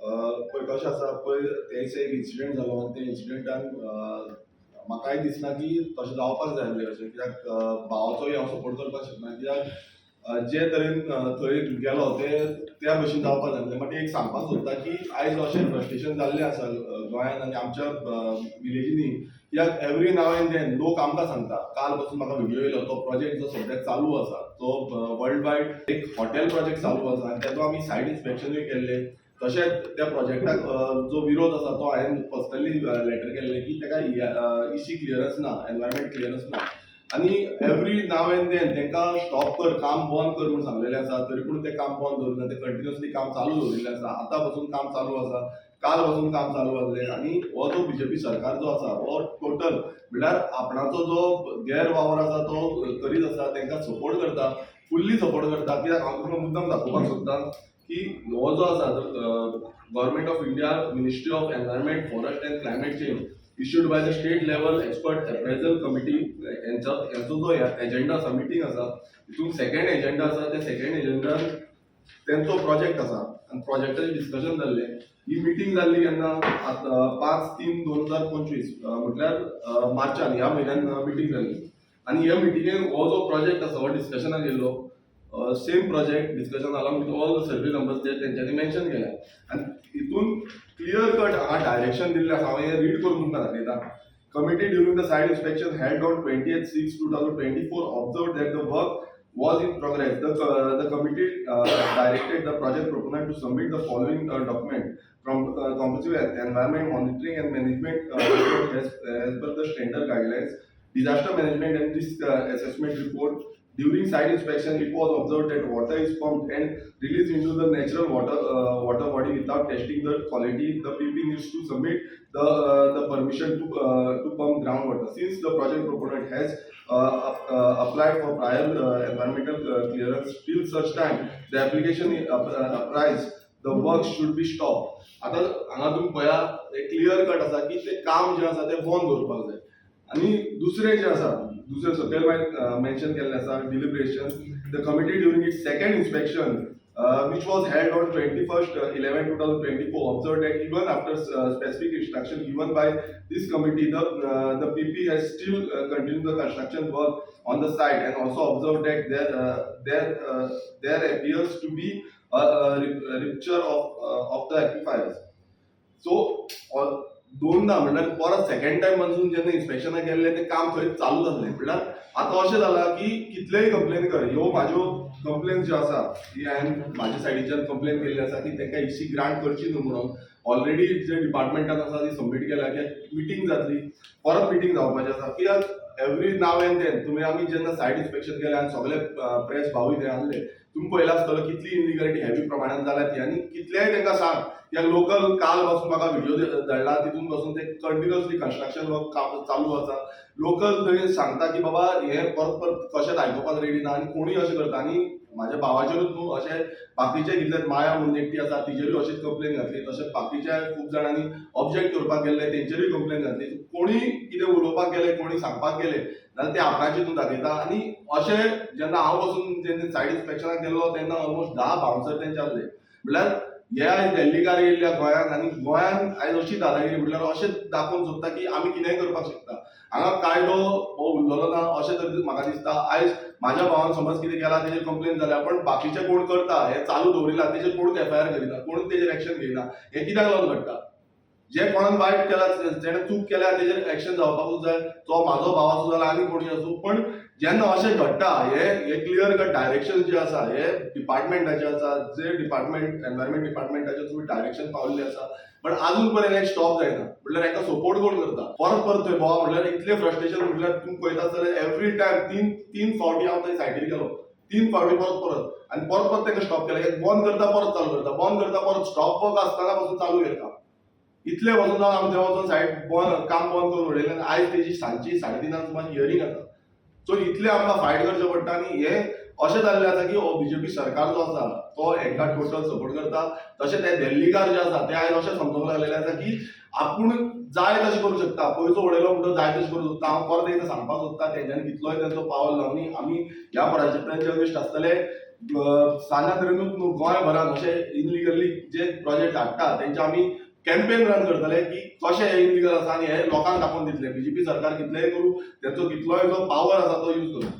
पळय कशें आसा पळय ते दिसा एक इन्सिडंट जालो आनी त्या इन्सिडंटान म्हाकाय दिसना की तशें जावपाक जाय आसलें अशें, कित्याक भावाचोय हांव सपोर्ट करपाक शकना, कित्याक जे तरेन थंय गेलो ते त्या भशेन जावपाक जाय आसलें. बट एक सांगपाक सोदता की आयज अशें फ्रस्ट्रेशन जाल्लें आसा गोंयांत आनी आमच्या विलेजींनी, कित्याक एवरी नाव एंड देन लोक आमकां सांगता. काल पासून म्हाका व्हिडिओ येयलो, तो प्रोजेक्ट जो सद्याक चालू आसा तो वर्ल्ड वायड एक हॉटेल प्रोजेक्ट चालू आसा आनी तेजो आमी सायड इन्स्पेक्शनूय केल्लें. तशेंच त्या प्रोजेक्टाक जो विरोध आसा तो हांवें पर्सनली लेटर केल्लें की तेका इसी क्लियरन्स ना, एनवायरमेंट क्लियरन्स ना. आनी एवरी नाव एंड देन तेंकां स्टॉप कर, काम बंद कर म्हणून सांगलेलें आसा, तरी पूण ते काम बंद दवरना. ते कंटिन्युअसली काम चालू दवरिल्लें आसा. आतां पासून काम चालू आसा, काल पासून काम चालू आसलें. आनी हो जो बीजेपी सरकार जो आसा हो टोटल म्हणल्यार आपणाचो जो गैरवावर आसा तो करीत आसा, तेंकां सपोर्ट करता, फुल्ली सपोर्ट करता. कित्याक हांव तुमकां मुद्दाम दाखोवपाक सोदतां की हो जो आसा government of India, ministry of environment, forest end climate change, issued by the state level expert appraisal committee, यांचो जो एजेंडा आसा, मिटींग आसा, तितून सेकंड एजेंडा आसा. त्या सेकंड एजेंडान तेंचो प्रोजेक्ट आसा आनी प्रोजेक्टाचें डिस्कशन जाल्लें. ही मिटींग जाल्ली केन्ना 5/3/2025 म्हटल्यार मार्चान, ह्या म्हयन्यान मिटींग जाल्ली. आनी ह्या मिटींगेन हो जो प्रोजेक्ट आसा हो डिस्कशनाक येयल्लो. Same project discussion along with all the survey numbers जे तेंच्यांनी मेन्शन केल्या. आनी हितून क्लियर कट हांगा डायरेक्शन दिल्लें आसा. हांव हें रीड करून तुमकां दाखयता. Committee during the site inspection held on 20th/6/2024 observed that the work was in progress. The committee directed the project proponent to submit the following document from comprehensive environment monitoring and management report as per the standard guidelines, disaster management and risk assessment report. During site inspection, it was observed that water is pumped and released into the natural water body without testing the quality. The PP needs to submit the permission to pump groundwater. Since the project proponent has applied for prior environmental clearance, till such time the application applies, the work should be stopped. आता हांगा तुम्ही पळया एक clear cut आसा की ते काम जे आसा ते बंद दवरपाक जाय. आनी दुसरें जे आसा, दुसरें सकयल मेन्शन केल्लें आसा deliberation. The committee during it's second inspection which was held on 21st/11/2024 observed that even after specific instruction given by this committee, the PP has still continued the construction work on the site, and also observed that there appears to be a rupture of the aquifers. So दोनदा म्हणल्यार परत second time पासून जेन्ना इन्स्पेक्शनाक गेल्ले ते काम थंय चालू जाल्लें. म्हणल्यार आतां अशें जालां की कितलेय कंप्लेन कर, ह्यो म्हाज्यो कंप्लेन ज्यो आसा ही हांवें म्हाज्या सायडीच्यान कंप्लेन केल्ली आसा की तांकां इसी ग्रांट करची न्हू म्हणून. ऑलरेडी जे डिपार्टमेंटान आसा ती सबमीट केल्या की मिटींग जातली, परत मिटींग जावपाची आसा. कित्याक एवरी नाव एंड देन तुमी आमी जेन्ना सायट इन्स्पेक्शन केलें आनी सगळे प्रेस भावूय थंय आसले, तुम्ही पळयलां आसतलो कितली इलिगॅलिटी हेवी प्रमाणात जाल्या ती. आनी कितलेय तांकां सांग, या लोकल काल पासून म्हाका व्हिडिओ धाडला तितून पासून ते कंटिन्युअसली कन्स्ट्रक्शन वर्क चालू आसा. लोकल थंय सांगता की बाबा हे परत परत कशेंच आयकुपाक रेडी ना आनी कोणूय अशें करता. आनी म्हाज्या भावाचेरूच न्हू, अशें बाकीचे कितले माया म्हणून एकटी आसा तिचेरूय अशीच कंप्लेन घातली. तशेंच बाकीच्या खूब जाणांनी ऑब्जेक्ट करपाक गेल्ले तेंचेरूय कंप्लेन घातली. कोणीय कितें उलोवपाक गेले, कोणी सांगपाक गेले जाल्यार ते आपणाची हितून दाखयता. आनी अशें जेन्ना हांव पासून जेन्ना सायट इन्स्पेक्शनाक गेल्लो तेन्ना ऑलमोस्ट 10 बाउन्सर तेंचे आसले. म्हळ्यार हे आयज दिल्लीकार येयल्ल्या गोंयांत, आनी गोंयांत आयज अशी दादागिरी म्हटल्यार अशें दाखोवन सोदता की आमी कितेंय करपाक शकता. हांगा कायदो हो उरलेलो ना अशें तर म्हाका दिसता. आयज म्हाज्या भावान समज कितें केलां तेजेर कंप्लेन जाल्या, पण बाकीचे कोण करता हे चालू दवरिला तेजेर कोणूच एफआयआर करिना, कोणूच तेजेर एक्शन घेयना. हे कित्याक लागून घडटा? जे कोणान वायट केला, जेणे चूक केल्या तेजेर एक्शन जावपाकूच जाय. तो म्हाजो भाव आसूं जाल्यार आनी कोणी आसूं. पण जेन्ना अशें घडटा हे क्लियर कट डायरेक्शन जे आसा हे डिपार्टमेंटाचे आसा, जे डिपार्टमेंट एनवायरमेंट डिपार्टमेंटाचे थ्रू डायरेक्शन पावल्लें आसा, पण अजून पर्यंत एक स्टॉप जायना. म्हटल्यार हाका सपोर्ट कोण करता? परत परत थंय भोंवप म्हटल्यार इतलें फ्रस्ट्रेशन. म्हटल्यार तुम्ही पळयता जाल्यार एवरी टायम तीन फावटी हांव थंय सायटीर गेलो, 3 फावटी परत आनी परत ताका स्टॉप केला. बंद करता परत चालू करता, बंद करता परत स्टॉप वर्क आसतना पासून चालू करता. इतले वचून जावन आमी थंय वचून सायट काम बंद करून उडयलें. आयज तेजी सांजची 3:30 सुमार हियरींग आसा. सो इतले आमकां फायट करचें पडटा. आनी हे अशें जाल्लें आसा की हो बीजेपी सरकार जो आसा तो हाका टोटल सपोर्ट करता. तशें ते दिल्लीकार जे आसा ते आयज अशें समजूंक लागलेले आसा की आपूण जाय तशें करूं शकता, पयसो उडयलो म्हणटच जाय तशें करूं सोदता. हांव परत एकदां सांगपाक सोदता तेंच्यांनी कितलोय तेंचो पावल लावनी आमी ह्या प्रोजेक्टांचे वेस्ट आसतले. सांगा तरीनूच न्हू गोंयभरात अशे इनलिगली जे प्रोजेक्ट हाडटा तेंचे आमी कॅम्पेन रन करतले की कशें हे इनलिगल आसा आनी हे लोकांक दाखोवन दितले बीजेपी सरकार कितलेंय करूं तेंचो कितलोय जो पावर आसा तो यूज करूं